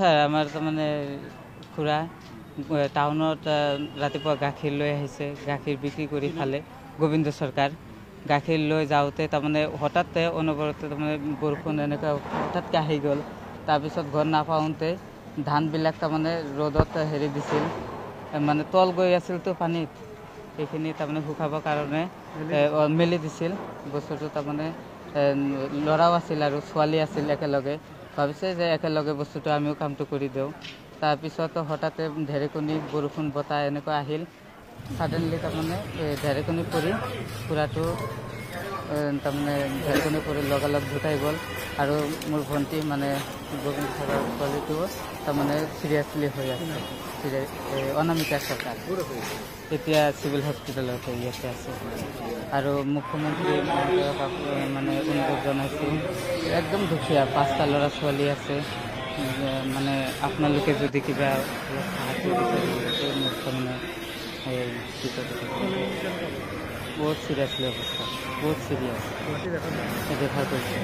Sir আমাৰ তো মানে খুৰা টাউনত ৰাতিপুৱা গাখীৰ লৈ আহিছে, গাখীৰ বিক্ৰী কৰি খালে গোবিন্দ চৰকাৰ। গাখীৰ লৈ যাওঁতে তাৰমানে হঠাতে অনবৰতে তাৰমানে বৰষুণ এনেকুৱা হঠাৎকৈ আহি গ'ল। তাৰপিছত ঘৰ নাপাওঁতে ধানবিলাক তাৰমানে ৰ'দত হেৰি দিছিল, মানে তল গৈ আছিলতো পানীত, সেইখিনি তাৰমানে শুকাবৰ কাৰণে মেলি দিছিল বস্তুটো। তাৰমানে ল'ৰাও আছিল আৰু ছোৱালী আছিল একেলগে, ভাবিছে যে একেলগে বস্তুটো আমিও কামটো কৰি দিওঁ। তাৰপিছত হঠাতে ঢেৰেকণি বৰষুণ বতাহ এনেকুৱা আহিল, ছাডেনলি তাৰমানে ঢেৰেকণি পৰি খুৰাটো তাৰমানে ঢেৰেকণি পৰি লগালগ ঢুকাই গ'ল। আৰু মোৰ ভণ্টি মানে গোবিন্দ চৰকাৰ ছোৱালীটোও তাৰমানে চিৰিয়াছলি হৈ আছে, অনামিকা চৰকাৰ, এতিয়া চিভিল হস্পিটেলত ইয়াতে আছে। আৰু মুখ্যমন্ত্ৰী মানে অনুৰোধ জনাইছোঁ, একদম দুখীয়া 5টা ল'ৰা ছোৱালী আছে, মানে আপোনালোকে যদি কিবা অলপ সাহায্য বিচাৰি মোক তাৰমানে বহুত চিৰিয়াছলি অৱস্থা, বহুত চিৰিয়াছ ৰেফাৰ কৰিছে।